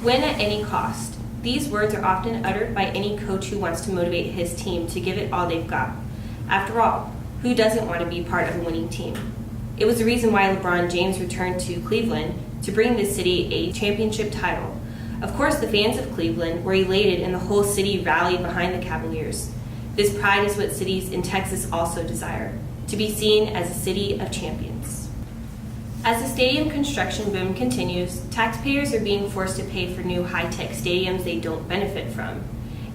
Win at any cost. These words are often uttered by any coach who wants to motivate his team to give it all they've got. After all, who doesn't want to be part of a winning team? It was the reason why LeBron James returned to Cleveland to bring the city a championship title. Of course, the fans of Cleveland were elated and the whole city rallied behind the Cavaliers. This pride is what cities in Texas also desire, to be seen as a city of champions. As the stadium construction boom continues, taxpayers are being forced to pay for new high-tech stadiums they don't benefit from.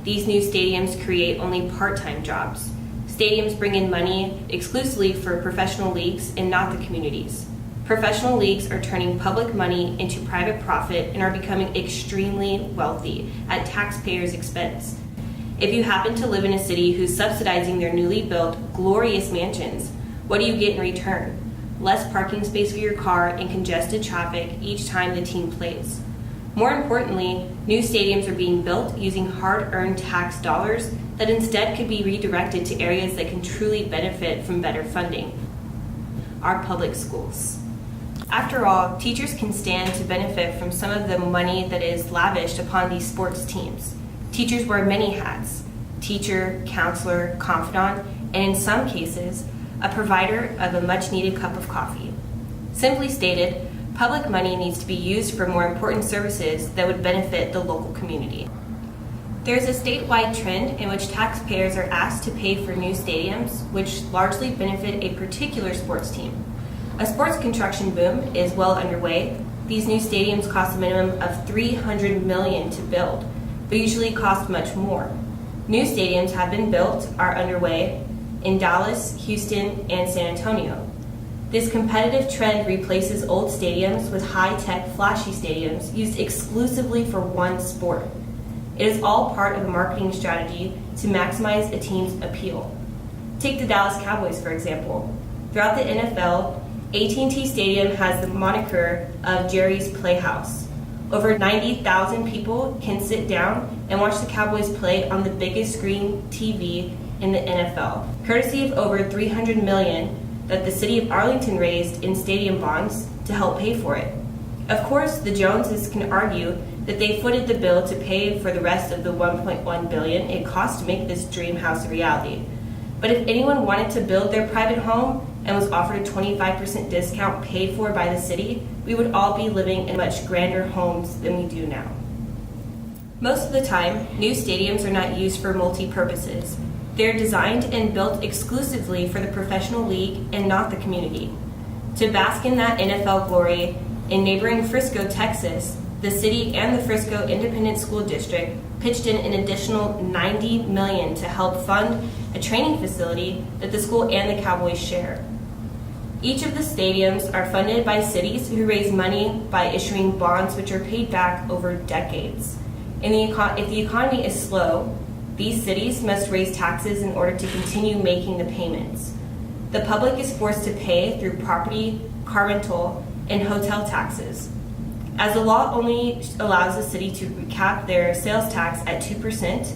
These new stadiums create only part-time jobs. Stadiums bring in money exclusively for professional leagues and not the communities. Professional leagues are turning public money into private profit and are becoming extremely wealthy at taxpayers' expense. If you happen to live in a city who's subsidizing their newly built, glorious mansions, what do you get in return? Less parking space for your car and congested traffic each time the team plays. More importantly, new stadiums are being built using hard-earned tax dollars that instead could be redirected to areas that can truly benefit from better funding. Our public schools. After all, teachers can stand to benefit from some of the money that is lavished upon these sports teams. Teachers wear many hats: teacher, counselor, confidant, and in some cases, a provider of a much-needed cup of coffee. Simply stated, public money needs to be used for more important services that would benefit the local community. There is a statewide trend in which taxpayers are asked to pay for new stadiums, which largely benefit a particular sports team. A sports construction boom is well underway. These new stadiums cost a minimum of $300 million to build, but usually cost much more. New stadiums have been built, are underway in Dallas, Houston, and San Antonio. This competitive trend replaces old stadiums with high-tech, flashy stadiums used exclusively for one sport. It is all part of a marketing strategy to maximize a team's appeal. Take the Dallas Cowboys, for example. Throughout the NFL, AT&T Stadium has the moniker of Jerry's Playhouse. Over 90,000 people can sit down and watch the Cowboys play on the biggest screen TV in the NFL, courtesy of over $300 million that the city of Arlington raised in stadium bonds to help pay for it. Of course, the Joneses can argue that they footed the bill to pay for the rest of the $1.1 billion it cost to make this dream house a reality. But if anyone wanted to build their private home and was offered a 25% discount paid for by the city, we would all be living in much grander homes than we do now. Most of the time, new stadiums are not used for multi-purposes. They're designed and built exclusively for the professional league and not the community. To bask in that NFL glory, in neighboring Frisco, Texas, the city and the Frisco Independent School District pitched in an additional $90 million to help fund a training facility that the school and the Cowboys share. Each of the stadiums are funded by cities who raise money by issuing bonds which are paid back over decades. If the economy is slow, these cities must raise taxes in order to continue making the payments. The public is forced to pay through property, car rental, and hotel taxes. As the law only allows a city to recap their sales tax at 2%,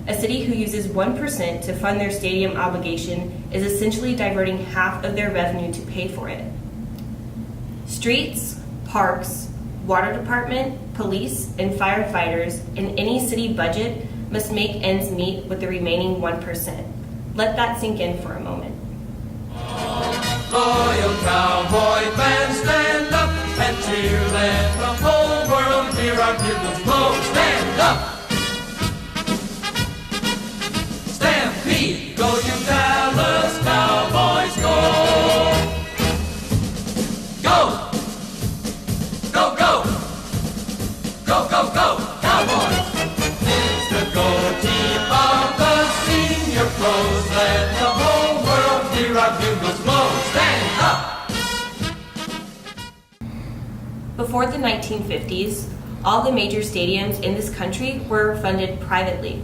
a city who uses 1% to fund their stadium obligation is essentially diverting half of their revenue to pay for it. Streets, parks, water department, police, and firefighters in any city budget must make ends meet with the remaining 1%. Let that sink in for a moment. Loyal cowboy fans, stand up and cheer, let the whole world hear our bugles blow. Stand up! Stampede, go you Dallas Cowboys, go! Go! Go, go! Go, go, go, Cowboys! It's the go team of the senior pros, let the whole world hear our bugles blow. Stand up! Before the 1950s, all the major stadiums in this country were funded privately.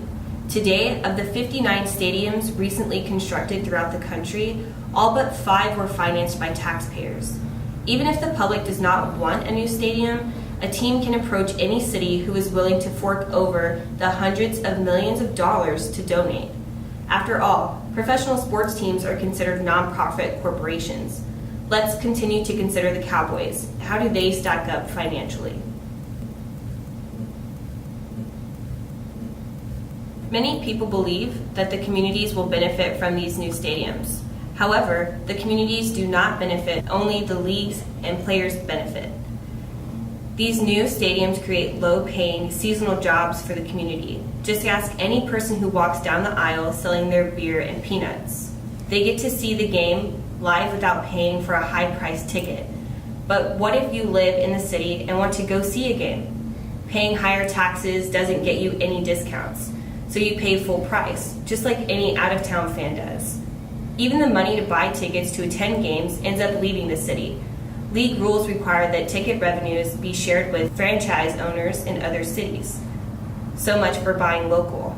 Today, of the 59 stadiums recently constructed throughout the country, all but 5 were financed by taxpayers. Even if the public does not want a new stadium, a team can approach any city who is willing to fork over the hundreds of millions of dollars to donate. After all, professional sports teams are considered nonprofit corporations. Let's continue to consider the Cowboys. How do they stack up financially? Many people believe that the communities will benefit from these new stadiums. However, the communities do not benefit, only the leagues and players benefit. These new stadiums create low-paying, seasonal jobs for the community. Just ask any person who walks down the aisle selling their beer and peanuts. They get to see the game live without paying for a high-priced ticket. But what if you live in the city and want to go see a game? Paying higher taxes doesn't get you any discounts, so you pay full price, just like any out-of-town fan does. Even the money to buy tickets to attend games ends up leaving the city. League rules require that ticket revenues be shared with franchise owners in other cities. So much for buying local.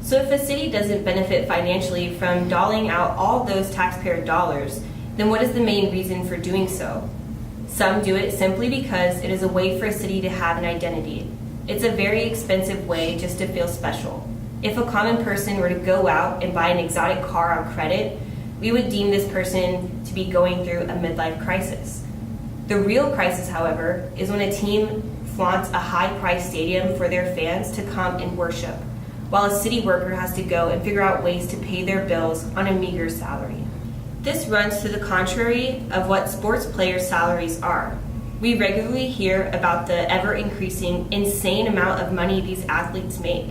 So if a city doesn't benefit financially from doling out all those taxpayer dollars, then what is the main reason for doing so? Some do it simply because it is a way for a city to have an identity. It's a very expensive way just to feel special. If a common person were to go out and buy an exotic car on credit, we would deem this person to be going through a midlife crisis. The real crisis, however, is when a team flaunts a high-priced stadium for their fans to come and worship, while a city worker has to go and figure out ways to pay their bills on a meager salary. This runs to the contrary of what sports players' salaries are. We regularly hear about the ever-increasing, insane amount of money these athletes make.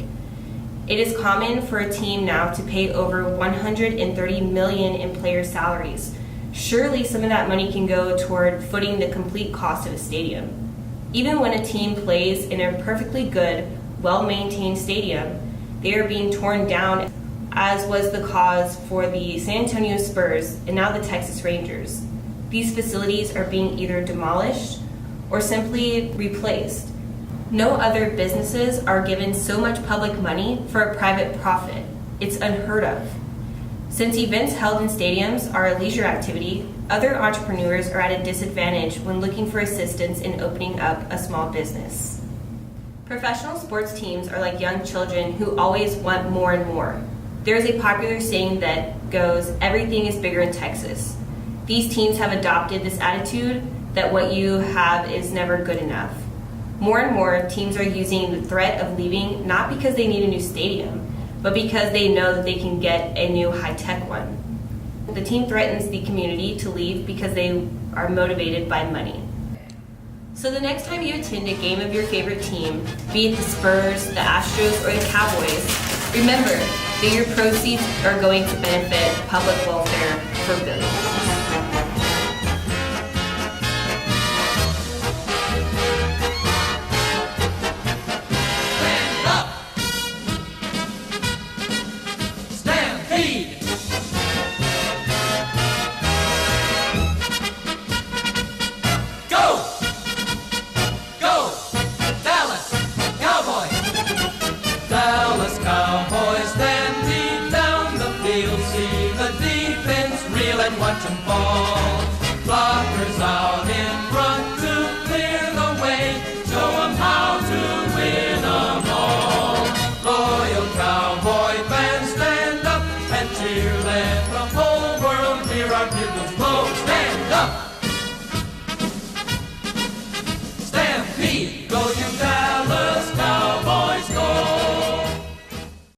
It is common for a team now to pay over $130 million in player salaries. Surely some of that money can go toward footing the complete cost of a stadium. Even when a team plays in a perfectly good, well-maintained stadium, they are being torn down, as was the cause for the San Antonio Spurs and now the Texas Rangers. These facilities are being either demolished or simply replaced. No other businesses are given so much public money for a private profit. It's unheard of. Since events held in stadiums are a leisure activity, other entrepreneurs are at a disadvantage when looking for assistance in opening up a small business. Professional sports teams are like young children who always want more and more. There is a popular saying that goes, "Everything is bigger in Texas." These teams have adopted this attitude that what you have is never good enough. More and more teams are using the threat of leaving not because they need a new stadium, but because they know that they can get a new high-tech one. The team threatens the community to leave because they are motivated by money. So the next time you attend a game of your favorite team, be it the Spurs, the Astros, or the Cowboys, remember that your proceeds are going to benefit public welfare for billions. Cowboys stand deep down the field, see the defense reel and watch them fall. Blockers out.